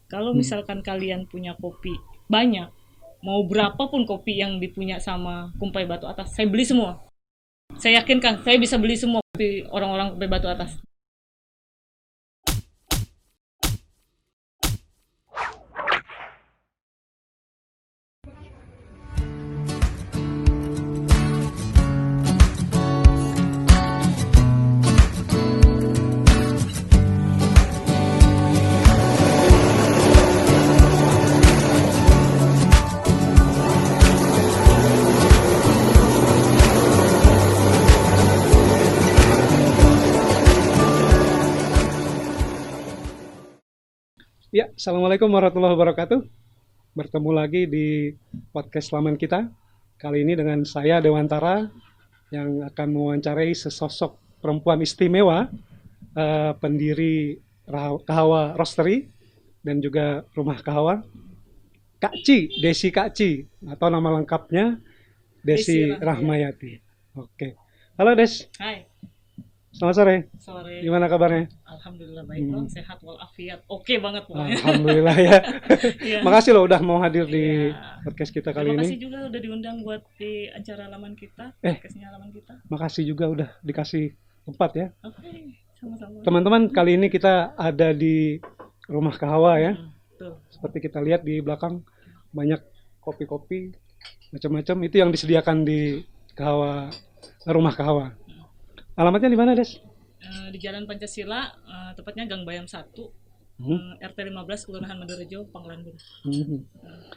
Kalau misalkan kalian punya kopi banyak, mau berapapun kopi yang dipunya sama Kumpai Batu Atas, saya beli semua. Saya yakinkan saya bisa beli semua kopi orang-orang Kumpai Batu Atas. Ya, Assalamualaikum warahmatullahi wabarakatuh. Bertemu lagi di podcast Laman kita. Kali ini dengan saya Dewantara yang akan mewawancarai sesosok perempuan istimewa, pendiri Kahawa Roastery dan juga Rumah Kahawa, Kak Ci, Desi Kak Ci, atau nama lengkapnya Desi Rahmayati. Oke. Halo Des, Hai, selamat sore. sore. Gimana kabarnya? Alhamdulillah baik dong, sehat walafiat. Oke banget pokoknya. Alhamdulillah ya. Iya. Makasih loh udah mau hadir di Iya. podcast kita kali Terima ini. kasih juga udah diundang buat di acara Laman kita, Eh. podcastnya Laman kita. Makasih juga udah dikasih tempat ya. Oke, sama-sama. Teman-teman, kali ini kita ada di Rumah Kahawa ya. Tuh. Seperti kita lihat di belakang banyak kopi-kopi macam-macam itu yang disediakan di Rumah Kahawa. Alamatnya di mana, Des? Di Jalan Pancasila, tepatnya Gang Bayam 1, RT 15, Kelurahan Madorejo, Panglandun.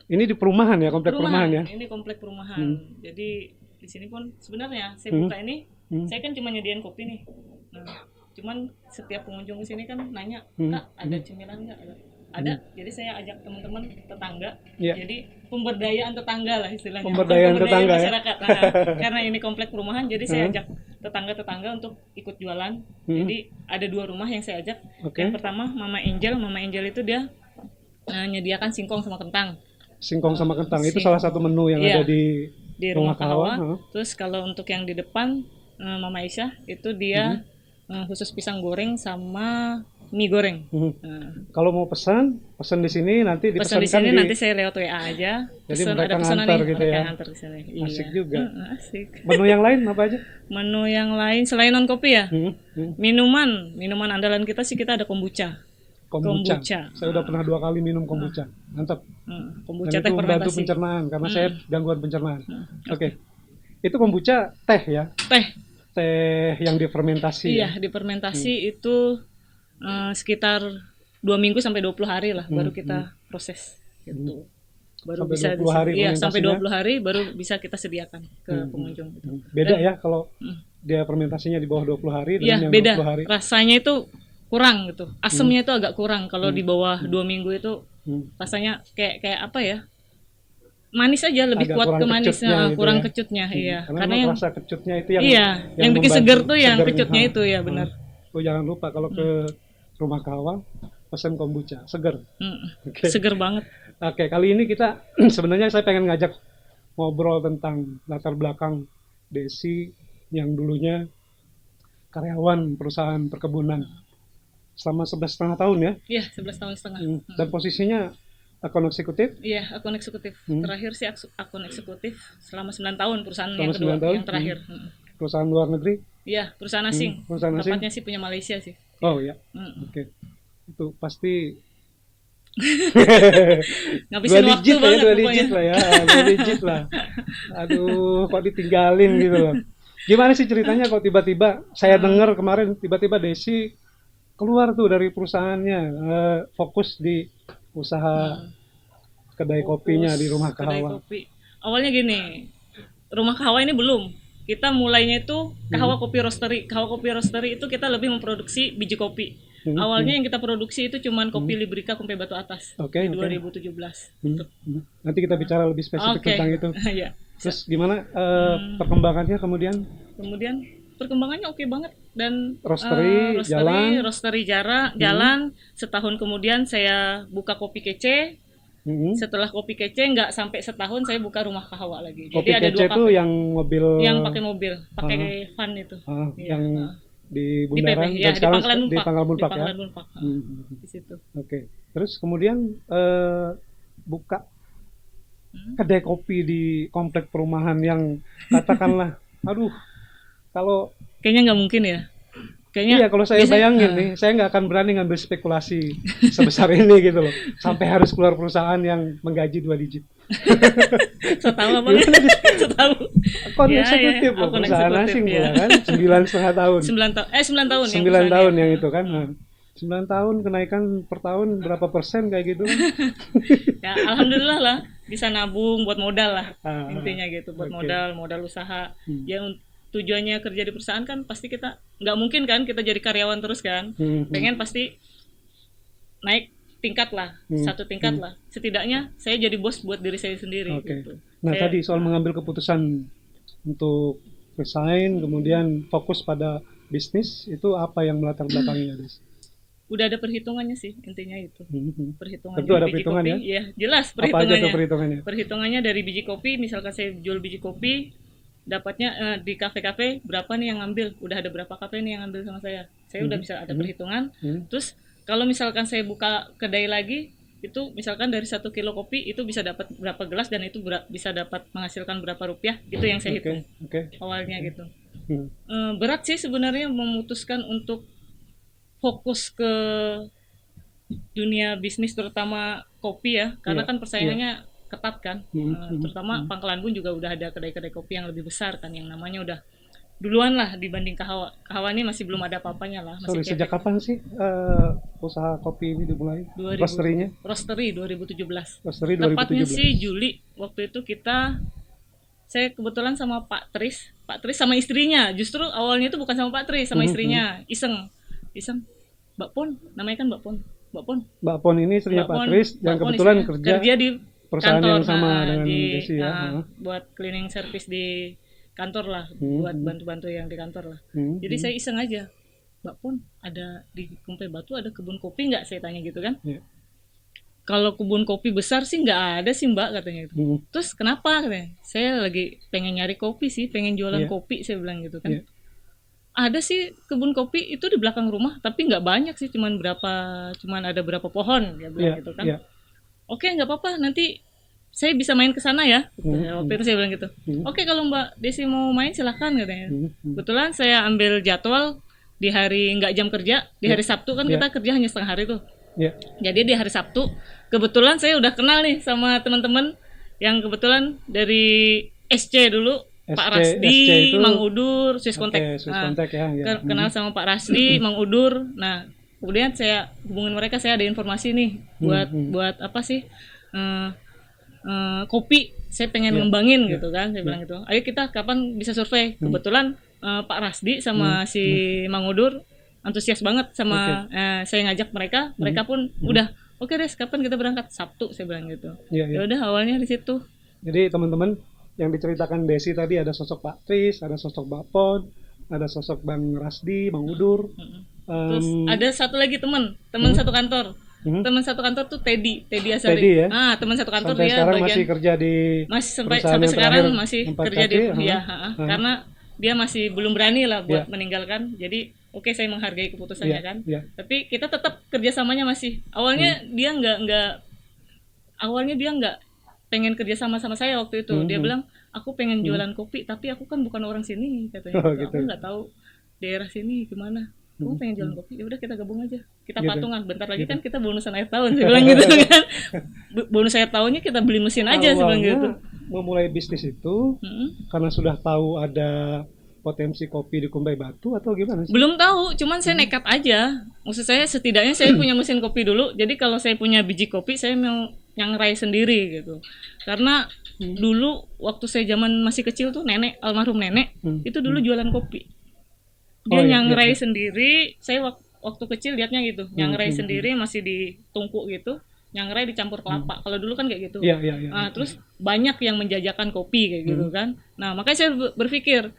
Ini di perumahan ya, komplek perumahan ya. Ini komplek perumahan. Jadi di sini pun sebenarnya saya buka ini, saya kan cuma nyediain kopi nih. Nah, cuman setiap pengunjung ke sini kan nanya, Kak, ada cemilan nggak? Ada. Jadi saya ajak teman-teman tetangga. Iya. Jadi pemberdayaan tetangga lah istilahnya. Pemberdayaan tetangga ya. masyarakat. Nah, karena ini komplek perumahan, jadi saya ajak tetangga-tetangga untuk ikut jualan. Jadi ada 2 rumah yang saya ajak. Oke. Yang pertama Mama Angel itu dia menyediakan singkong sama kentang Singkong sama kentang itu Singkong. salah satu menu yang Iya. ada di Rumah Kahawa. Kahawa. Terus kalau untuk yang di depan Mama Aisyah itu dia khusus pisang goreng sama mie goreng. Kalau mau pesan di sini nanti Pesan di dipesankan sini nanti saya lewat WA aja. Jadi Pesan, mereka ada pesanan ngantar nih, gitu mereka ya. ngantar di sini. Asik Iya. juga. Asik. Menu yang lain apa aja? Menu yang lain selain non kopi ya? Minuman andalan kita sih kita ada kombucha. Kombucha. Kombucha. Saya udah pernah 2 kali minum kombucha. Mantap. Kombucha Dan teh itu membantu fermentasi. pencernaan karena saya gangguan pencernaan. Oke. Itu kombucha teh ya. Teh. Teh yang difermentasi. Iya, difermentasi itu sekitar 2 minggu sampai 20 hari lah baru kita proses gitu. Baru Sampai bisa 20 hari iya, sampai fermentasinya? 20 hari baru bisa kita sediakan ke pengunjung gitu. Beda ya kalau dia fermentasinya di bawah 20 hari dengan Iya, yang beda. 20 hari. Rasanya itu kurang gitu. Asemnya itu agak kurang kalau di bawah 2 minggu itu rasanya kayak apa ya? Manis aja, lebih Agak kuat kurang ke manis, kecutnya gitu kurang ya. kecutnya, iya. Karena Karena memang yang rasa kecutnya itu yang iya, yang bikin membantu seger tuh yang segernya. kecutnya itu ya benar. Oh, jangan lupa kalau ke Rumah Kahawa pesan kombucha seger. Oke. Seger banget. Oke, kali ini kita sebenarnya saya pengen ngajak ngobrol tentang latar belakang Desi yang dulunya karyawan perusahaan perkebunan selama 11,5 tahun ya. Iya, 11 tahun setengah. Dan posisinya akun eksekutif Iya, akun eksekutif. Terakhir sih akun eksekutif selama 9 tahun perusahaan Selama yang kedua, 9 tahun? yang terakhir. perusahaan luar negeri. Iya, perusahaan asing. Perusahaan asing. Tepatnya sih punya Malaysia sih. Oh ya. Oke. Itu pasti Ngabisin waktu banget dua pokoknya. digit lah ya, 2 digit lah. Aduh, kok ditinggalin gitu loh. Gimana sih ceritanya kok tiba-tiba saya dengar kemarin tiba-tiba Desi keluar tuh dari perusahaannya, fokus di usaha kedai kopinya di Rumah Kedai Kahawa. kopi. Awalnya gini, Rumah Kahawa ini belum. Kita mulainya itu Kahawa Kopi Roastery. Kahawa Kopi Roastery itu kita lebih memproduksi biji kopi. Awalnya yang kita produksi itu cuman kopi Librika Kumpai Batu Atas Oke, di oke. 2017. Nanti kita bicara lebih spesifik Oke. tentang itu. Iya. Terus gimana perkembangannya kemudian? Kemudian perkembangannya oke banget dan Roastery jalan. roastery jalan. Setahun kemudian saya buka Kopi Kece. Setelah Kopi Kece nggak sampai setahun saya buka Rumah Kahawa lagi. Jadi Kopi ada Kece 2 itu kafe yang mobil yang pakai mobil, pakai van itu. Iya. yang di Di PP, Bundaran ya, dan di sekarang Pangkalan di Bumpak. Pangkalan Di Bumpak ya. Pangkalan Bumpak. Di situ. Oke. Terus kemudian buka Hmm. kedai kopi di komplek perumahan yang katakanlah, aduh, kalau Kayaknya nggak mungkin ya. Kayaknya iya kalau saya biasanya, bayangin nih, saya nggak akan berani ngambil spekulasi sebesar ini gitu loh, sampai harus keluar perusahaan yang menggaji 2 digit. so tahu apa Gimana nggak? nih? So tahu. Akun Ya, eksekutif ya, loh, akun perusahaan eksekutif, asing ya. pula kan, 9,5 tahun. 9 tahun yang 9 tahun yang perusahaannya. itu kan. Nah, 9 tahun kenaikan per tahun berapa persen kayak gitu kan. Ya, alhamdulillah lah bisa nabung buat modal lah. Ah, Intinya gitu, buat oke. modal usaha. Hmm. Ya tujuannya kerja di perusahaan kan pasti kita nggak mungkin kan kita jadi karyawan terus kan. Pengen pasti naik tingkat lah, satu tingkat lah. Setidaknya saya jadi bos buat diri saya sendiri Oke. gitu. Nah, Saya- tadi soal mengambil keputusan untuk resign kemudian fokus pada bisnis itu apa yang melatar belakangnya, Des? udah ada perhitungannya sih intinya itu. Mhm. Perhitungannya Tentu ada biji perhitungan kopi, ya? ya jelas Apa aja tuh perhitungannya. perhitungannya? Perhitungannya dari biji kopi, misalkan saya jual biji kopi, dapatnya di kafe-kafe berapa nih yang ngambil? Udah ada berapa kafe nih yang ngambil sama saya? Saya udah bisa ada perhitungan. Terus kalau misalkan saya buka kedai lagi, itu misalkan dari 1 kilo kopi itu bisa dapat berapa gelas dan itu bisa dapat menghasilkan berapa rupiah, itu yang saya hitung Oke. awalnya gitu. Hmm. Berat sih sebenarnya memutuskan untuk fokus ke dunia bisnis terutama kopi ya, karena Iya, kan persaingannya ketat kan. Hmm. Terutama Pangkalan Bun juga udah ada kedai-kedai kopi yang lebih besar kan, yang namanya udah duluan lah dibanding Kahawa. Kahawa ini masih belum ada apa-apanya lah, Sorry, masih sejak kapan sih usaha kopi ini dimulai? 2000 Roasterinya? Roastery 2017. Roastery Tepatnya 2017. sih Juli. Waktu itu saya kebetulan sama Pak Tris sama istrinya. Justru awalnya itu bukan sama Pak Tris, sama istrinya. Iseng. Mbak Pon, namanya kan Mbak Pon. Mbak Pon ini istrinya Mbak Pak Pon, Tris yang Mbak Pon kebetulan istrinya kerja di perusahaan kantor, yang sama nah, dengan di, Desi ya. buat cleaning service di kantor lah, buat bantu-bantu yang di kantor lah. Jadi saya iseng aja, Mbak Pon, ada di Kumpai Batu ada kebun kopi nggak? Saya tanya gitu kan. Iya. Kalau kebun kopi besar sih nggak ada sih Mbak, katanya gitu. Terus kenapa katanya? Saya lagi pengen nyari kopi sih, pengen jualan kopi, saya bilang gitu kan. Ada sih kebun kopi itu di belakang rumah, tapi nggak banyak sih, cuman ada berapa pohon, dia bilang gitu kan. Oke, nggak apa-apa, nanti saya bisa main ke sana ya. Waktu itu saya bilang gitu. Oke, kalau Mbak Desi mau main silahkan katanya. Kebetulan saya ambil jadwal di hari nggak jam kerja, di hari Sabtu kan kita kerja hanya setengah hari tuh. Jadi di hari Sabtu kebetulan saya udah kenal nih sama teman-teman yang kebetulan dari SC dulu, Pak Rasdi, Mang Udur, Swiss Contact. Kenal sama Pak Rasdi, Mang Udur. Nah, kemudian saya hubungin mereka, saya ada informasi nih buat apa sih? Kopi saya pengen ngembangin gitu kan, saya bilang gitu. Ayo kita kapan bisa survei. Kebetulan Pak Rasdi sama si Mang Udur antusias banget sama saya ngajak mereka pun udah oke Des, kapan kita berangkat? Sabtu, saya bilang gitu. Ya udah awalnya di situ. Jadi teman-teman yang diceritakan Desi tadi, ada sosok Pak Tris, ada sosok Mbak Pon, ada sosok Bang Rasdi, Bang Udur. Terus ada satu lagi teman satu kantor. Teman satu kantor tuh Teddy Asari. Teddy ya? Teman satu kantor sampai dia sekarang bagian masih kerja di sampai perusahaan yang sekarang terakhir, masih 4 kerja di kaki, karena dia masih belum berani lah buat meninggalkan. Jadi oke, saya menghargai keputusannya kan. Tapi kita tetap kerjasamanya masih. Awalnya dia nggak pengen kerja sama saya waktu itu. Dia bilang, aku pengen jualan kopi, tapi aku kan bukan orang sini, katanya. Aku nggak tahu daerah sini gimana. Aku pengen jualan kopi, ya udah kita gabung aja, kita patungan. Bentar lagi kan kita bonusan akhir tahun, saya bilang gitu kan. Bonus akhir tahunnya kita beli mesin aja, saya bilang gitu. Memulai bisnis itu karena sudah tahu ada potensi kopi di Kumbai Batu atau gimana sih? Belum tahu, cuman saya nekat aja. Maksud saya setidaknya saya punya mesin kopi dulu. Jadi kalau saya punya biji kopi, saya mau nyangrai sendiri gitu. Karena dulu waktu saya zaman masih kecil tuh almarhum nenek itu dulu jualan kopi. Dia nyangrai sendiri. Saya waktu kecil lihatnya gitu, nyangrai sendiri masih ditungku gitu. Nyangrai dicampur kelapa. Kalau dulu kan kayak gitu. Terus banyak yang menjajakan kopi kayak gitu kan. Nah, makanya saya berpikir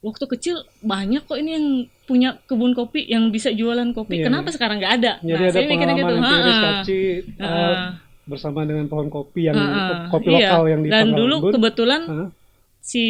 waktu kecil banyak kok ini yang punya kebun kopi yang bisa jualan kopi. Kenapa sekarang nggak ada? Jadi ada pengalaman empiris bersama dengan pohon kopi yang kopi lokal yang di Dan Pangkalan dulu Bun. kebetulan si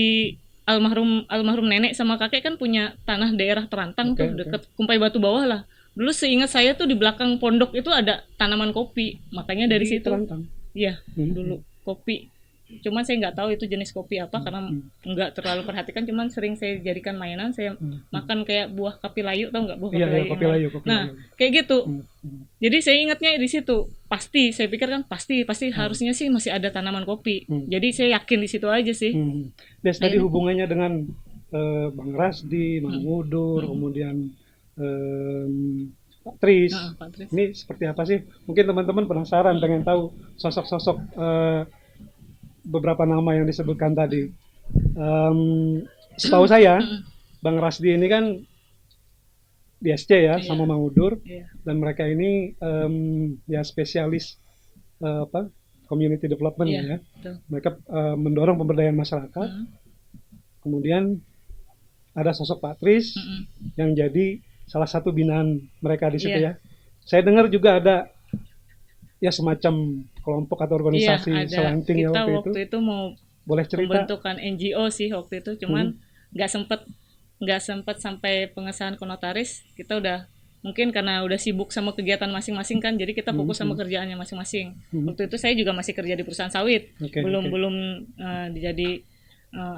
almarhum nenek sama kakek kan punya tanah daerah terantang Oke, tuh deket Kumpai Batu Bawah lah. Dulu seingat saya tuh di belakang pondok itu ada tanaman kopi, makanya dari Di situ. Terantang. Iya, dulu kopi. Cuman saya nggak tahu itu jenis kopi apa karena nggak terlalu perhatikan. Cuman sering saya jadikan mainan. Saya makan kayak buah kapi layu, tau nggak buah Iya, kapi layu? kopi layu, kopi Nah, layu. kayak gitu. Hmm. Jadi saya ingatnya di situ. Pasti, saya pikir kan pasti harusnya sih masih ada tanaman kopi. Jadi saya yakin di situ aja sih. Des, tadi hubungannya dengan Bang Rasdi, Mang Udur, kemudian Pak Tris. Pak Tris. Ini seperti apa sih? Mungkin teman-teman penasaran pengen tahu sosok-sosok beberapa nama yang disebutkan tadi. Setahu saya, Bang Rasdi ini kan di SC ya, sama Mang Udur, dan mereka ini ya spesialis community development ya. Betul. Mereka mendorong pemberdayaan masyarakat. Kemudian ada sosok Pak Tris yang jadi salah satu binaan mereka di situ ya. Saya dengar juga ada ya semacam kelompok atau organisasi selanting ya waktu itu mau boleh cerita pembentukan NGO sih waktu itu, cuman nggak sempet sampai pengesahan konotaris. Kita udah mungkin karena udah sibuk sama kegiatan masing-masing kan, jadi kita fokus sama kerjaannya masing-masing. Waktu itu saya juga masih kerja di perusahaan sawit, belum jadi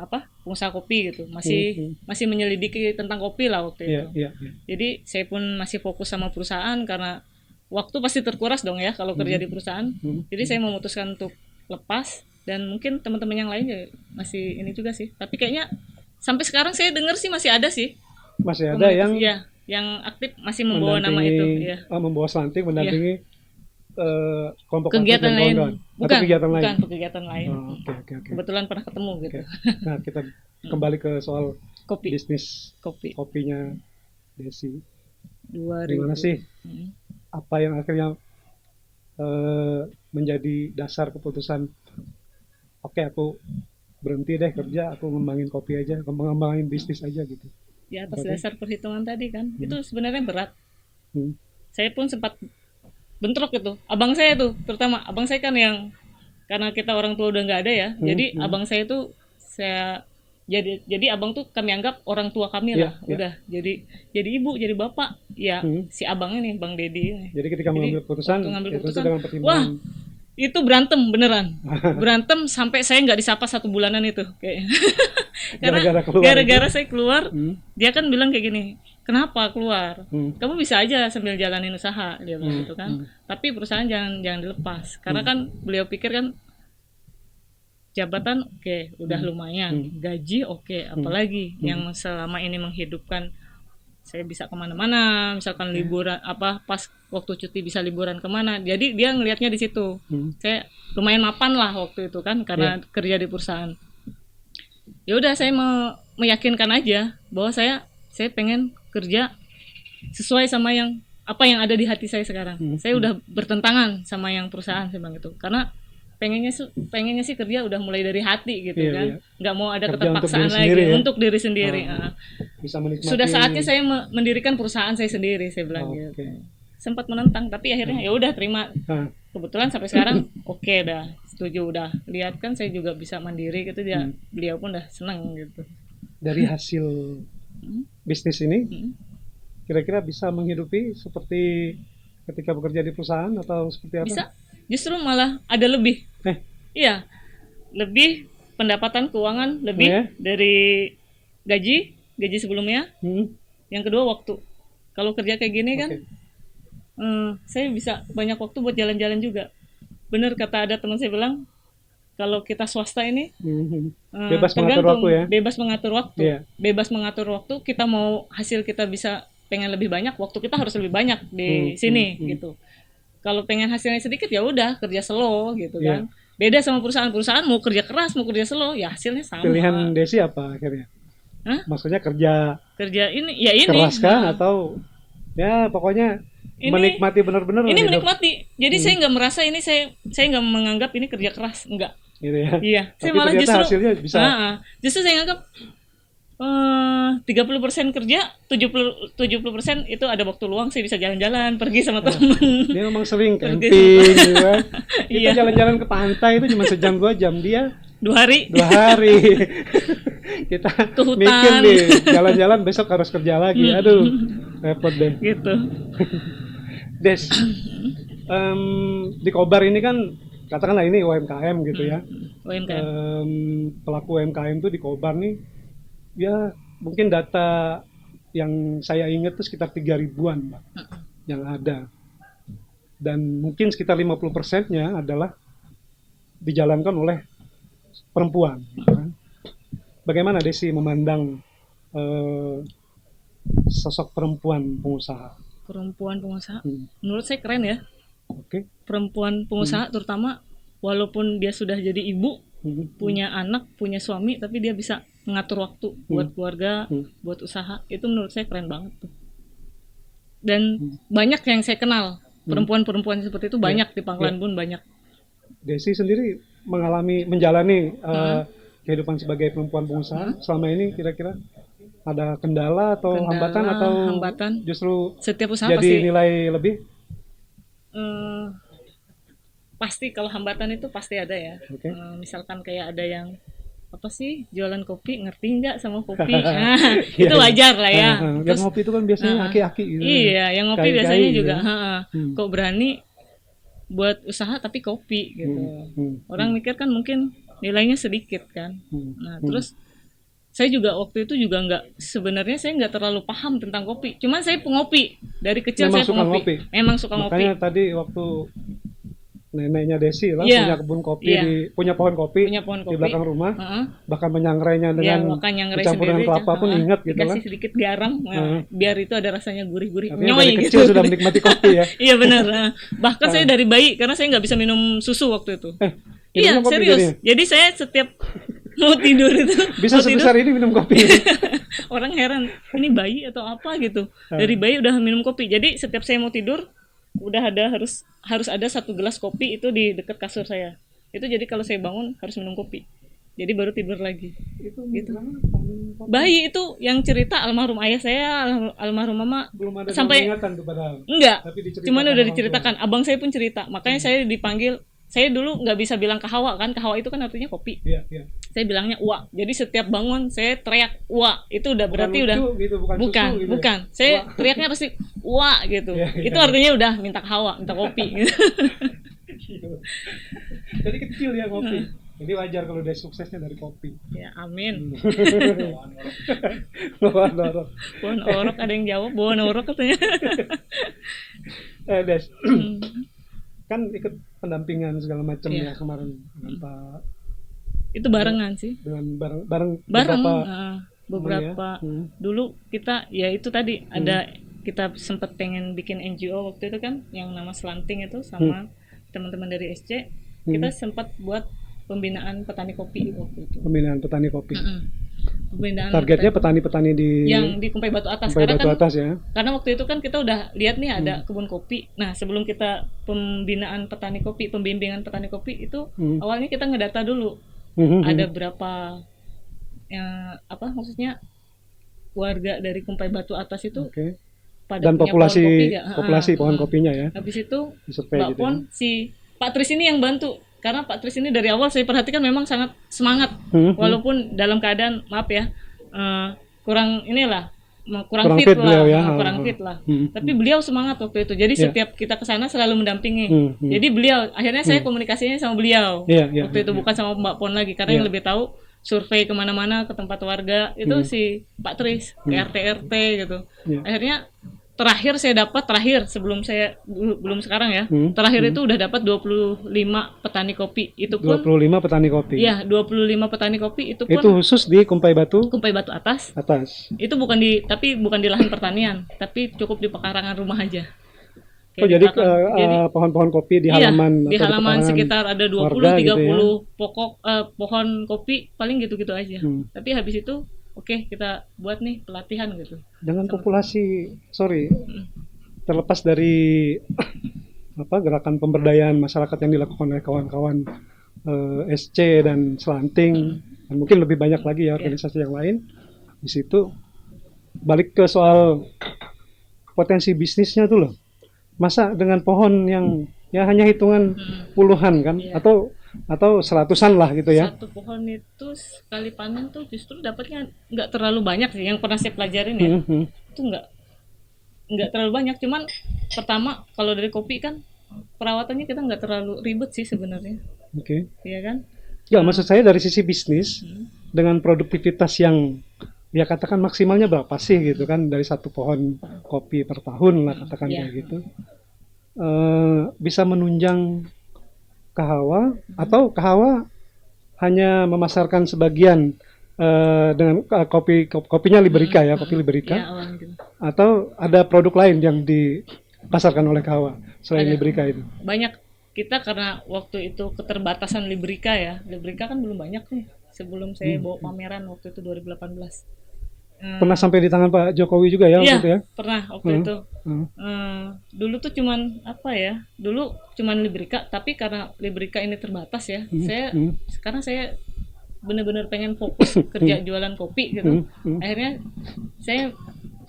pengusaha kopi gitu, masih menyelidiki tentang kopi lah waktu itu. Jadi saya pun masih fokus sama perusahaan karena waktu pasti terkuras dong ya kalau kerja di perusahaan. Jadi saya memutuskan untuk lepas, dan mungkin teman-teman yang lain ya masih ini juga sih. Tapi kayaknya sampai sekarang saya dengar sih masih ada sih. Masih ada yang aktif masih membawa nama itu. Ya. Membawa selanting mendampingi kelompok kegiatan lain. Bukan kegiatan lain. Okay. Kebetulan pernah ketemu gitu. Nah, kita kembali ke soal kopi. Bisnis kopinya Desi. Gimana sih? Apa yang akhirnya menjadi dasar keputusan oke, aku berhenti deh kerja, aku ngembangin kopi aja, ngembangin bisnis aja gitu. Ya atas dasar perhitungan tadi kan, itu sebenarnya berat. Saya pun sempat bentrok itu. Abang saya tuh, terutama abang saya kan yang karena kita orang tua udah nggak ada ya, jadi abang saya tuh jadi abang tuh kami anggap orang tua kami lah, udah jadi ibu, jadi bapak, ya si abang ini, Bang Dedi. Jadi ketika mengambil keputusan, dengan pertimbangan. Wah, itu berantem beneran, berantem sampai saya nggak disapa 1 bulanan itu, kayaknya. Karena gara-gara saya keluar, dia kan bilang kayak gini, kenapa keluar? Kamu bisa aja sambil jalanin usaha, dia bilang gitu kan. Tapi perusahaan jangan dilepas, karena kan beliau pikir kan jabatan udah lumayan, gaji apalagi yang selama ini menghidupkan saya bisa kemana-mana, misalkan liburan pas waktu cuti bisa liburan kemana. Jadi dia ngelihatnya di situ. Saya lumayan mapan lah waktu itu kan karena kerja di perusahaan. Ya udah saya meyakinkan aja bahwa saya pengen kerja sesuai sama apa yang ada di hati saya sekarang. Saya udah bertentangan sama yang perusahaan saya bilang gitu. Karena pengennya sih kerja udah mulai dari hati gitu kan. Nggak mau ada keterpaksaan lagi untuk diri sendiri. Bisa menikmati. Sudah saatnya saya mendirikan perusahaan saya sendiri, saya bilang gitu. Sempat menentang tapi akhirnya ya udah terima. Kebetulan sampai sekarang dah setuju, udah lihat kan saya juga bisa mandiri gitu, beliau pun udah senang gitu. Dari hasil bisnis ini kira-kira bisa menghidupi seperti ketika bekerja di perusahaan atau seperti apa? Bisa, justru malah ada lebih. Iya, lebih pendapatan keuangan lebih dari gaji sebelumnya. Yang kedua waktu. Kalau kerja kayak gini kan saya bisa banyak waktu buat jalan-jalan juga. Bener kata ada teman saya bilang, kalau kita swasta ini bebas mengatur waktu ya. Bebas mengatur waktu. Kita mau hasil kita bisa pengen lebih banyak, waktu kita harus lebih banyak di sini gitu. Kalau pengen hasilnya sedikit ya udah kerja slow gitu kan. Beda sama perusahaan mau kerja keras, mau kerja slow, ya hasilnya sama. Pilihan Desi apa akhirnya? Maksudnya kerja ini keras kah atau ya pokoknya menikmati benar-benar ini menikmati. Jadi saya nggak merasa ini saya nggak menganggap ini kerja keras, enggak gitu ya. Iya, saya tapi malah hasilnya bisa. Justru saya anggap 30% kerja, 70% itu ada waktu luang, saya bisa jalan-jalan, pergi sama teman. Dia memang sering camping gitu kan. Kita jalan-jalan ke pantai itu cuma sejam 2 jam, dia 2 hari. kita ke mikir hutan nih jalan-jalan besok harus kerja lagi. Aduh, repot deh. gitu. Des, di Kobar ini kan katakanlah ini UMKM gitu ya. UMKM. Pelaku UMKM tuh di Kobar nih, ya mungkin data yang saya ingat tuh sekitar 3.000-an Mbak, yang ada. Dan mungkin sekitar 50%-nya adalah dijalankan oleh perempuan. Bagaimana Desi memandang sosok perempuan pengusaha? Perempuan pengusaha, menurut saya keren ya. Oke. Perempuan pengusaha terutama walaupun dia sudah jadi ibu, punya anak, punya suami, tapi dia bisa mengatur waktu buat keluarga, buat usaha. Itu menurut saya keren banget tuh. Dan banyak yang saya kenal perempuan-perempuan seperti itu, banyak di Pangkalan Bun, banyak. Desi sendiri menjalani kehidupan sebagai perempuan pengusaha selama ini, kira-kira ada kendala atau hambatan justru setiap usaha jadi pasti nilai lebih? Pasti kalau hambatan itu pasti ada ya. Misalkan kayak ada yang apa sih jualan kopi, ngerti nggak sama kopi? Nah, itu wajar lah ya. Yang ngopi itu kan biasanya aki-aki gitu. Iya, yang ngopi biasanya juga kok berani buat usaha tapi kopi gitu. Orang mikir kan mungkin nilainya sedikit kan. Nah, terus saya juga waktu itu juga sebenarnya saya nggak terlalu paham tentang kopi. Cuman saya pengopi dari kecil. Memang saya pengopi. Memang suka ngopi. Makanya tadi waktu neneknya Desi lah punya kebun kopi punya pohon kopi di belakang rumah, bahkan menyangrainya dengan dicampur dengan kelapa pun ingat gitu lah. Dikasih sedikit garam, biar itu ada rasanya gurih-gurih. Dari kecil sudah menikmati kopi ya. Iya benar. Bahkan saya dari bayi karena saya nggak bisa minum susu waktu itu. Iya serius. Jadi saya setiap mau tidur itu bisa sebesar ini minum kopi. Orang heran, ini bayi atau apa gitu. Dari bayi udah minum kopi. Jadi setiap saya mau tidur udah ada harus ada 1 gelas kopi itu di dekat kasur saya. Itu jadi kalau saya bangun harus minum kopi. Jadi baru tidur lagi. Itu gitu. Bayi itu yang cerita almarhum ayah saya, almarhum mama. Belum ada sampai ingatan tuh padahal. Enggak. Cuman udah diceritakan. Abang saya pun cerita. Makanya saya dipanggil. Saya dulu nggak bisa bilang kahawa kan. Kahawa itu kan artinya kopi. Iya. Saya bilangnya uwa. Jadi setiap bangun saya teriak uwa. Itu udah berarti udah gitu, bukan. Saya teriaknya pasti uwa gitu. Itu artinya udah minta kahawa, minta kopi gitu. Jadi kecil ya kopi. Jadi wajar kalau dia suksesnya dari kopi. Ya amin. Bawaan orok. Bawaan orok, ada yang jawab bawaan orok katanya. Des. Kan ikut pendampingan segala macam ya kemarin dengan Pak. Itu barengan sih. Dengan bareng beberapa dulu kita ya itu tadi ada kita sempat pengen bikin NGO waktu itu kan yang nama Slanting itu sama teman-teman dari SC. Kita sempat buat pembinaan petani kopi waktu itu. Pembinaan petani kopi. Targetnya petani-petani yang di Kumpai Batu Atas. Karena waktu itu kan kita udah lihat nih ada kebun kopi. Nah sebelum kita pembinaan petani kopi, pembimbingan petani kopi itu awalnya kita ngedata dulu ada berapa maksudnya warga dari Kumpai Batu Atas itu pada dan punya populasi pohon kopinya ya. Habis itu Mbak Pon si Pak Tris ini yang bantu. Karena Pak Tris ini dari awal saya perhatikan memang sangat semangat, walaupun dalam keadaan maaf ya kurang fit lah. Tapi beliau semangat waktu itu. Jadi setiap kita ke sana selalu mendampingi. Jadi beliau akhirnya saya komunikasinya sama beliau waktu itu bukan sama Mbak Pon lagi karena yang lebih tahu survei kemana-mana ke tempat warga itu si Pak Tris ke RT gitu. Akhirnya terakhir sebelum saya belum sekarang ya. Terakhir itu udah dapat 25 petani kopi. Itu pun 25 petani kopi. Iya, 25 petani kopi itu pun itu khusus di Kumpai Batu Atas. Itu bukan di lahan pertanian, tapi cukup di pekarangan rumah aja. Jadi pohon-pohon kopi di halaman di halaman sekitar ada 20-30 gitu ya? Pohon kopi paling gitu-gitu aja. Tapi habis itu kita buat nih pelatihan gitu. Dengan populasi, terlepas dari gerakan pemberdayaan masyarakat yang dilakukan oleh kawan-kawan SC dan Slanting, dan mungkin lebih banyak lagi ya organisasi yang lain. Di situ balik ke soal potensi bisnisnya tuh loh. Masa dengan pohon yang ya hanya hitungan puluhan kan, atau atau seratusan lah gitu ya? Satu pohon itu sekali panen tuh justru dapatnya nggak terlalu banyak sih, yang pernah saya pelajarin ya. Itu nggak terlalu banyak, cuman pertama kalau dari kopi kan perawatannya kita nggak terlalu ribet sih sebenarnya. Oke. Iya kan? Ya, maksud saya dari sisi bisnis dengan produktivitas yang ya katakan maksimalnya berapa sih gitu kan, dari satu pohon kopi per tahun lah katakan Iya. kayak gitu. Bisa menunjang Kahawa atau Kahawa hanya memasarkan sebagian dengan kopinya Liberica ya, kopi Liberica, Iya, awalnya gitu. atau ada produk lain yang dipasarkan oleh Kahawa selain Ada. Liberica itu? Banyak, kita karena waktu itu keterbatasan Liberica ya. Liberica kan belum banyak nih sebelum saya bawa pameran waktu itu 2018. Pernah sampai di tangan Pak Jokowi juga ya waktu Iya, itu ya? pernah waktu itu. Dulu tuh cuman apa ya? Dulu cuman Liberica, tapi karena Liberica ini terbatas ya. Sekarang saya bener-bener pengen fokus kerja jualan kopi gitu. Akhirnya saya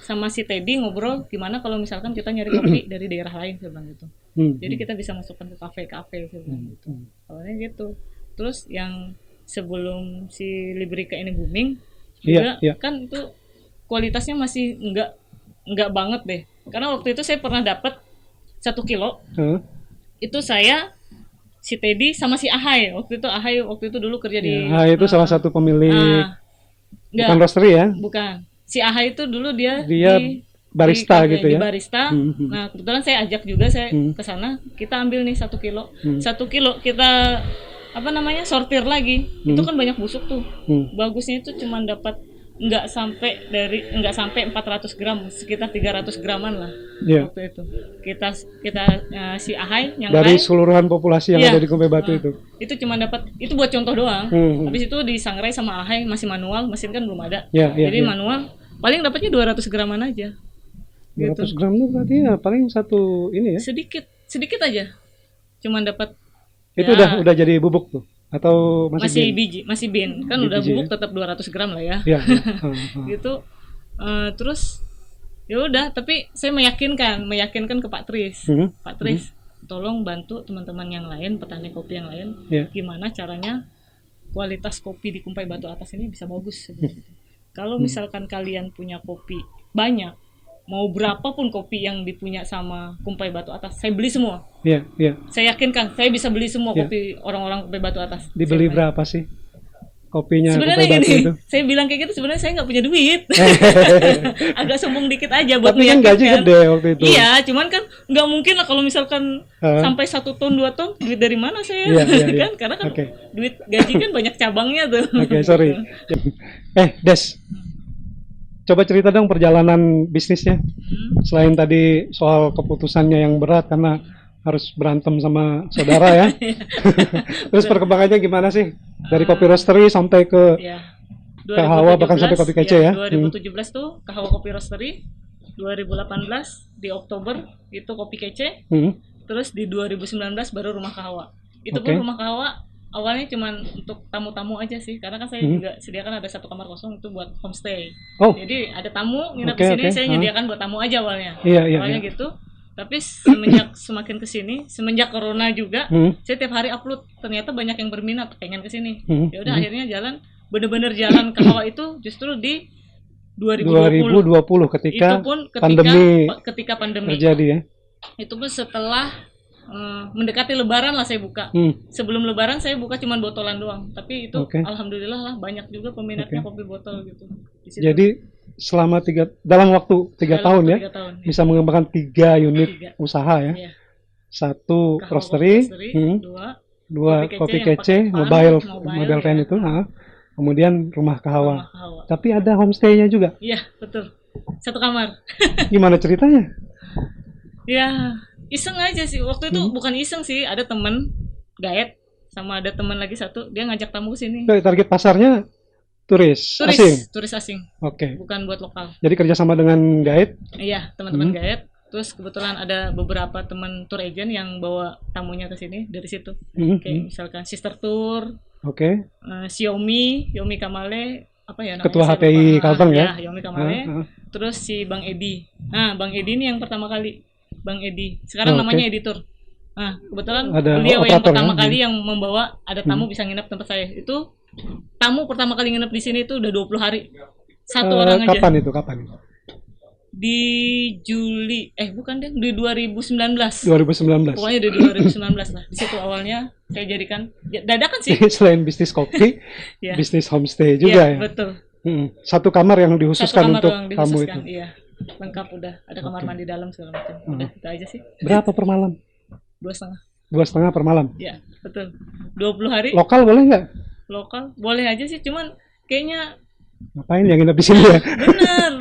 sama si Teddy ngobrol gimana kalau misalkan kita nyari kopi dari daerah lain, saya bilang gitu. Jadi kita bisa masukkan ke kafe-kafe, saya bilang gitu. Awalnya gitu. Terus yang sebelum si Liberica ini booming juga kan itu kualitasnya masih enggak banget deh. Karena waktu itu saya pernah dapat 1 kilo. Itu saya, si Teddy sama si Ahai. Waktu itu dulu kerja di itu salah satu pemilik enggak, bukan roastery ya? bukan. Si Ahai itu dulu dia di barista gitu di ya? barista. Nah, kebetulan saya ajak juga saya ke sana. Kita ambil nih 1 kilo. 1 kilo kita apa namanya? Sortir lagi. Itu kan banyak busuk tuh. Bagusnya itu cuma dapat nggak sampai 400 gram, sekitar 300 graman lah waktu itu. Kita si Ahai yang dari keseluruhan populasi yang ada di Kumpai Batu itu cuma dapat, itu buat contoh doang. Habis itu disangrai sama Ahai masih manual, mesin kan belum ada. Jadi manual paling dapatnya 200 graman aja. 200 gram itu berarti ya paling satu ini ya? Sedikit aja. Cuman dapat itu udah jadi bubuk tuh atau masih biji, masih bin. Kan udah bubuk tetap 200 gram lah ya. Gitu. Terus ya udah, tapi saya meyakinkan ke Pak Tris. Pak Tris, tolong bantu teman-teman yang lain, petani kopi yang lain, gimana caranya kualitas kopi di Kumpai Batu Atas ini bisa bagus. Kalau misalkan kalian punya kopi banyak, mau berapapun kopi yang dipunya sama Kumpai Batu Atas, saya beli semua. Saya yakinkan, saya bisa beli semua kopi orang-orang Kumpai Batu Atas. Dibeli berapa sih kopinya sebenarnya Kumpai Batu gini, itu? Saya bilang kayak gitu, sebenarnya saya nggak punya duit. Agak sombong dikit aja buat tapi kan gaji gede waktu itu. Iya, cuman kan nggak mungkin lah kalau misalkan sampai 1 ton 2 ton, duit dari mana saya? Kan karena kan duit gaji kan banyak cabangnya tuh. Sorry. Des, coba cerita dong perjalanan bisnisnya. Selain tadi soal keputusannya yang berat karena harus berantem sama saudara ya. Terus perkembangannya gimana sih? Dari kopi roastery sampai ke Kahawa, bahkan sampai kopi kece ya. 2017 tuh Kahawa Kopi Roastery. 2018 di Oktober itu kopi kece. Terus di 2019 baru Rumah Kahawa. Itu pun Rumah Kahawa awalnya cuman untuk tamu-tamu aja sih, karena kan saya juga sediakan ada 1 kamar kosong itu buat homestay. Jadi ada tamu nginep di sini, saya nyediakan buat tamu aja awalnya. Awalnya gitu. Tapi semakin kesini, semenjak corona juga, saya tiap hari upload. Ternyata banyak yang berminat, pengen kesini. Ya udah akhirnya jalan, bener-bener jalan Kahawa itu justru di 2020 ketika itu pun ketika pandemi terjadi ya. Itu pun setelah mendekati Lebaran lah saya buka. Sebelum Lebaran saya buka cuma botolan doang, tapi itu alhamdulillah lah banyak juga peminatnya kopi botol gitu. Jadi selama dalam waktu 3 tahun ya, bisa mengembangkan 3 unit usaha ya. 1 roastery, 2 kopi kece, mobile van itu, kemudian Rumah Kahawa. Tapi ada homestay-nya juga. Iya, betul. 1 kamar. Gimana ceritanya? Ya, iseng aja sih. Waktu itu bukan iseng sih, ada temen gaet sama ada teman lagi satu, dia ngajak tamu ke sini. Target pasarnya turis asing. Bukan buat lokal. Jadi kerjasama dengan gaet? Iya, teman-teman gaet. Terus kebetulan ada beberapa teman tour agent yang bawa tamunya ke sini dari situ. Kayak misalkan Sister Tour, Xiaomi Kamale, apa ya namanya? Ketua HTI Kalteng ya? Xiaomi Kamale. Terus si Bang Edi. Nah, Bang Edi ini yang pertama kali. Bang Edi. Sekarang namanya editor. Kebetulan Ada beliau yang operator pertama ya? kali yang membawa ada tamu bisa nginep tempat saya. Itu tamu pertama kali nginep di sini itu udah 20 hari. Satu orang aja. Kapan itu? Kapan? Di Juli, bukan deh, di 2019. 2019. Pokoknya di 2019 lah. Di situ awalnya saya jadikan dadakan sih. Selain bisnis kopi, Ya. bisnis homestay juga ya. Betul. Satu kamar yang Satu dihususkan kamar untuk doang tamu dihususkan, itu. iya. Lengkap udah, ada kamar mandi dalam segala macam. Udah itu aja sih. Berapa per malam? 2,5. 2,5 per malam. Iya, betul. 20 hari. Lokal boleh nggak? Lokal boleh aja sih, cuman kayaknya Ngapain yang nginep di sini ya? bener.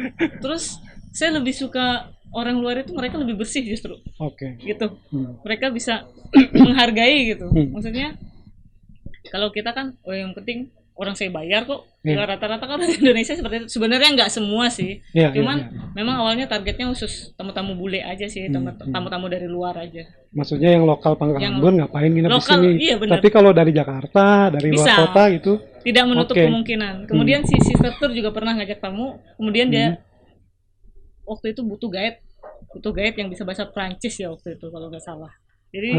Terus saya lebih suka orang luar itu, mereka lebih bersih justru. Oke. Gitu. Mereka bisa menghargai gitu. Maksudnya kalau kita kan yang penting orang saya bayar kok. Ya, rata-rata kan orang Indonesia seperti itu. Sebenarnya nggak semua sih. Cuman memang awalnya targetnya khusus tamu-tamu bule aja sih, tamu-tamu dari luar aja. Maksudnya yang lokal Pangkalan Bun ngapain nginep di sini? Iya, bener. Tapi kalau dari Jakarta, dari Bisa. luar kota itu tidak menutup kemungkinan. Kemudian si sister tour juga pernah ngajak tamu. Kemudian dia waktu itu butuh guide yang bisa bahasa Prancis ya waktu itu kalau nggak salah. Jadi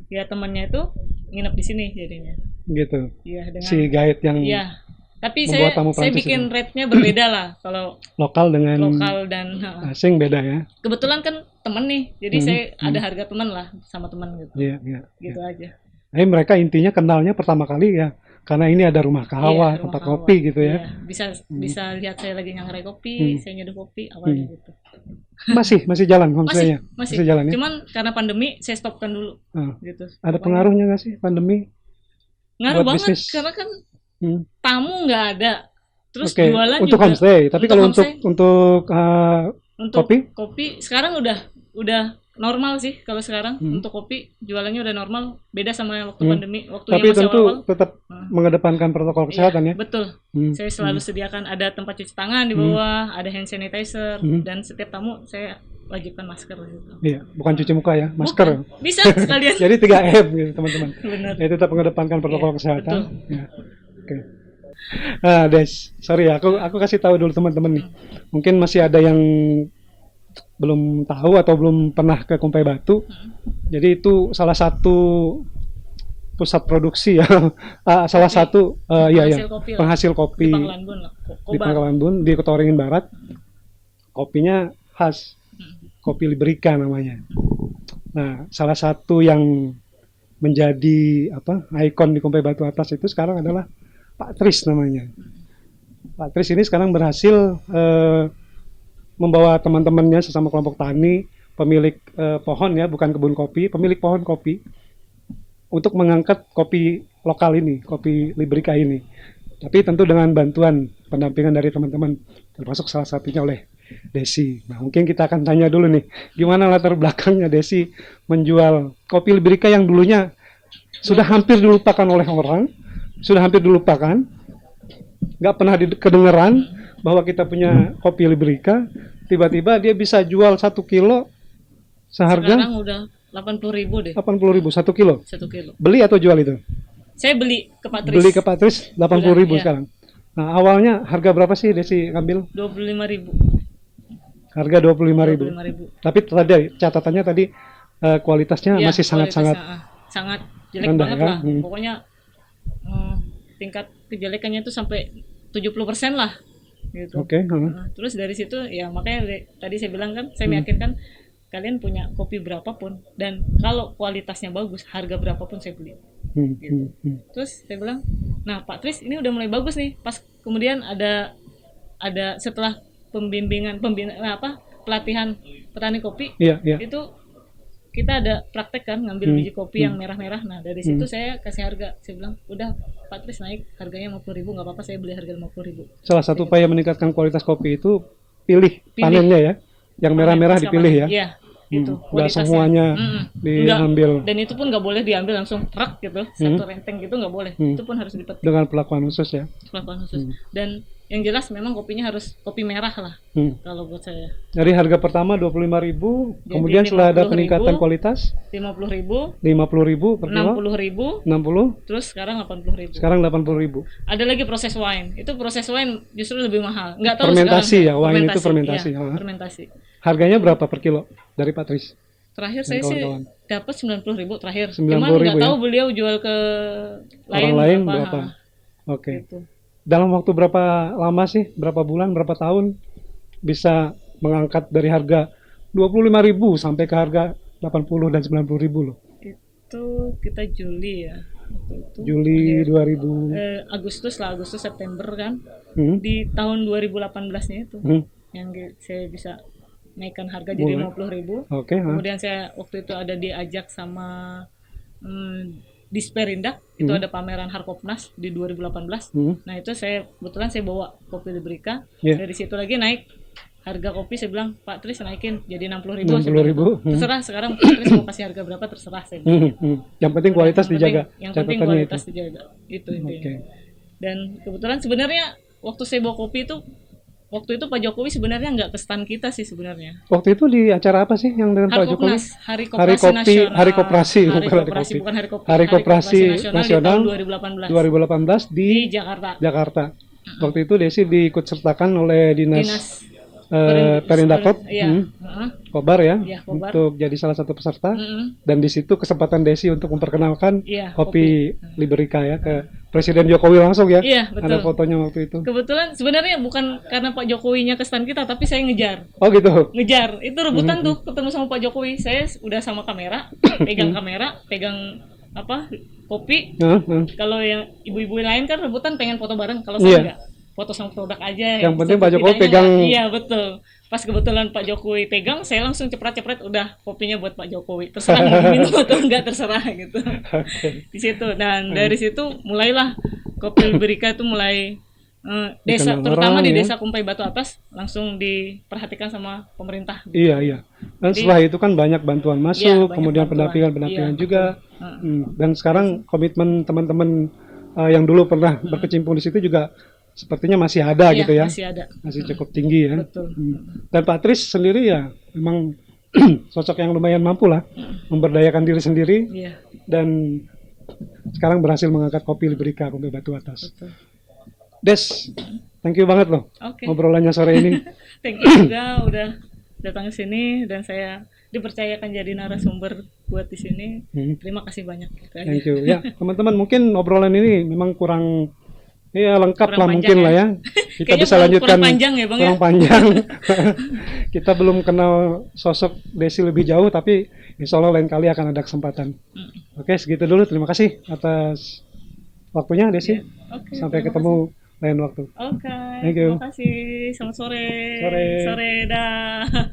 ya temannya itu nginep di sini jadinya. Gitu. Iya, dengan si guide yang tapi membuat tamu saya Prancis bikin itu. rate-nya berbeda lah kalau lokal dengan lokal dan asing beda ya. kebetulan kan temen nih, jadi saya ada harga teman lah sama teman gitu. Iya. Gitu aja. Tapi mereka intinya kenalnya pertama kali ya karena ini ada rumah kahawa, tempat kopi gitu ya. Iya. Bisa lihat saya lagi nyangrai kopi, saya nyeduh kopi awalnya gitu. Masih jalan homestay-nya? Masih jalan ya? Cuman karena pandemi saya stopkan dulu. Gitu. Ada pengaruhnya nggak sih pandemi? Ngaruh buat banget bisnis? karena kan tamu nggak ada. Terus Oke, jualan untuk juga. homestay. Tapi kalau untuk kopi sekarang udah normal sih kalau sekarang. Untuk kopi jualannya udah normal, beda sama waktu pandemi, waktu tapi yang masih tentu awal. tetap mengedepankan protokol kesehatan ya. Betul. Saya selalu sediakan ada tempat cuci tangan di bawah, ada hand sanitizer, dan setiap tamu saya wajibkan masker gitu. Iya, bukan cuci muka ya, masker. Bukan. Bisa sekalian. Jadi 3M gitu teman-teman. Benar. Jadi tetap mengedepankan protokol kesehatan. Betul. Ya. Oke. Des, sorry ya, aku kasih tahu dulu teman-teman nih. Mungkin masih ada yang belum tahu atau belum pernah ke Kumpai Batu. Jadi itu salah satu pusat produksi ya, salah satu penghasil kopi di Pangkalan Bun, di Kota Waringin Barat. Kopinya khas, kopi Liberica namanya. Nah, salah satu yang menjadi ikon di Kumpai Batu atas itu sekarang adalah Pak Tris namanya. Pak Tris ini sekarang berhasil membawa teman-temannya sesama kelompok tani, pemilik pohon ya, bukan kebun kopi, pemilik pohon kopi, untuk mengangkat kopi lokal ini, kopi Liberica ini. Tapi tentu dengan bantuan pendampingan dari teman-teman, termasuk salah satunya oleh Desi. Nah, mungkin kita akan tanya dulu nih, gimana latar belakangnya Desi menjual kopi Liberica yang dulunya sudah hampir dilupakan oleh orang, nggak pernah kedengeran bahwa kita punya kopi Liberica. Tiba-tiba dia bisa jual 1 kilo seharga sekarang udah 80.000 deh. 80.000 1 kilo. 1 kilo. Beli atau jual itu? Saya beli ke Pak Tris. Beli ke Pak Tris 80.000 ya. Sekarang. Nah, awalnya harga berapa sih Desi ngambil? 25.000. Harga 25.000. 25.000. Tapi tadi catatannya tadi kualitasnya masih sangat-sangat sangat jelek rendah, banget ya? lah. Pokoknya tingkat kejelekannya itu sampai 70% lah gitu. Oke. Terus dari situ ya makanya tadi saya bilang kan, saya meyakinkan kalian punya kopi berapapun dan kalau kualitasnya bagus, harga berapapun saya beli. Gitu. Terus saya bilang, nah Pak Tris ini udah mulai bagus nih. Pas kemudian ada setelah pembinaan pelatihan petani kopi, itu kita ada praktek kan ngambil biji kopi yang merah-merah. Nah dari situ saya kasih harga, saya bilang udah Pak Tris naik harganya 50.000, nggak apa-apa saya beli harga 50.000. Salah satu upaya meningkatkan kualitas kopi itu pilih panennya ya, yang merah-merah dipilih ya. Iya, itu nggak semuanya diambil. Dan itu pun nggak boleh diambil langsung truk gitu, satu renteng gitu nggak boleh. Itu pun harus dipetik dengan perlakuan khusus ya. Perlakuan khusus. Dan yang jelas memang kopinya harus kopi merah lah kalau buat saya. Dari harga pertama 25.000, kemudian setelah ada peningkatan kualitas 50.000 per kilo, 60.000, terus sekarang 80.000. Sekarang 80.000. Ada lagi proses wine. Itu proses wine justru lebih mahal. Nggak tahu fermentasi sekarang. Ya, wine itu fermentasi. Ya, fermentasi. Harganya berapa per kilo dari Pak Tris? Terakhir saya sih dapat 90.000 terakhir. 90.000 Cuman nggak ya? tahu beliau jual ke Orang lain berapa? ha, Oke. gitu. Dalam waktu berapa lama sih? Berapa bulan, berapa tahun bisa mengangkat dari harga 25.000 sampai ke harga 80 dan 90.000 loh. Itu kita Juli ya. Waktu itu Juli akhir 2000. Agustus September kan. Hmm, Di tahun 2018-nya itu hmm, yang saya bisa naikkan harga jadi Mulai. 50.000. Oke, ha. Kemudian saya waktu itu ada diajak sama Disperindak, itu ada pameran Harkopnas di 2018. Hmm, Nah itu kebetulan saya bawa kopi Liberica. Yeah. Dari situ lagi naik harga kopi, saya bilang Pak Tris naikin jadi 60.000. 60.000. Terserah sekarang Pak Tris mau kasih harga berapa terserah saya bilang. Yang penting kualitas Yang dijaga. penting Catatannya kualitas itu. dijaga. Itu intinya. Oke. Dan kebetulan sebenarnya waktu saya bawa kopi itu, waktu itu Pak Jokowi sebenarnya nggak ke stand kita sih sebenarnya. Waktu itu di acara apa sih yang dengan Pak Jokowi? Harkopnas, Hari Koperasi Nasional. Hari Koperasi, Hari bukan Hari Koperasi, Kopi. bukan Hari Kopi. Hari Koperasi Nasional di tahun 2018 2018 di di Jakarta. Jakarta. Waktu itu Desi diikut sertakan oleh Dinas Perindakop, Iya. Kobar ya, Iya, Kobar. untuk jadi salah satu peserta. Mm-mm. Dan di situ kesempatan Desi untuk memperkenalkan Iya, kopi Liberica ya ke Presiden Jokowi langsung ya. Iya, betul. Ada fotonya waktu itu. Kebetulan sebenarnya bukan karena Pak Jokowinya ke stand kita, tapi saya ngejar. Oh gitu. Ngejar. Itu rebutan tuh ketemu sama Pak Jokowi. Saya udah sama kamera, pegang kamera, pegang kopi. Kalau yang ibu-ibu lain kan rebutan pengen foto bareng, kalau saya enggak. Foto sama produk aja. Yang penting Pak Jokowi pegang. Iya, betul. Pas kebetulan Pak Jokowi pegang, saya langsung cepret-cepret udah kopinya buat Pak Jokowi. Terserah mau diminum atau enggak, terserah gitu. Di situ. Dan dari situ mulailah kopi Liberica itu mulai desa, Dikenal terutama orang, di ya. Desa Kumpai Batu Atas, langsung diperhatikan sama pemerintah. Iya, iya. Dan setelah itu kan banyak bantuan masuk, banyak kemudian bantuan. pendampingan Iya, juga. Dan sekarang komitmen teman-teman yang dulu pernah berkecimpung di situ juga sepertinya masih ada Iya, gitu ya. masih ada. Masih cukup tinggi ya. Betul. Dan Pak Tris sendiri ya memang sosok yang lumayan mampu lah memberdayakan diri sendiri Iya, dan sekarang berhasil mengangkat kopi Liberica Kumpai Batu Atas. betul. Des, thank you banget loh Oke. obrolannya sore ini. Thank you juga udah datang ke sini dan saya dipercayakan jadi narasumber buat di sini. Terima kasih banyak. Thank you. Ya, teman-teman mungkin obrolan ini memang kurang lengkap Kurang lah panjang mungkin ya. lah ya. Kita Kayaknya bisa lanjutkan kurang panjang ya, Bang, ya? kurang panjang. Kita belum kenal sosok Desi lebih jauh, tapi insya Allah lain kali akan ada kesempatan. Oke, segitu dulu. Terima kasih atas waktunya Desi. Oke, Sampai terima ketemu lain waktu. Oke, Thank you. terima kasih. Selamat sore. Sore. Sore dah.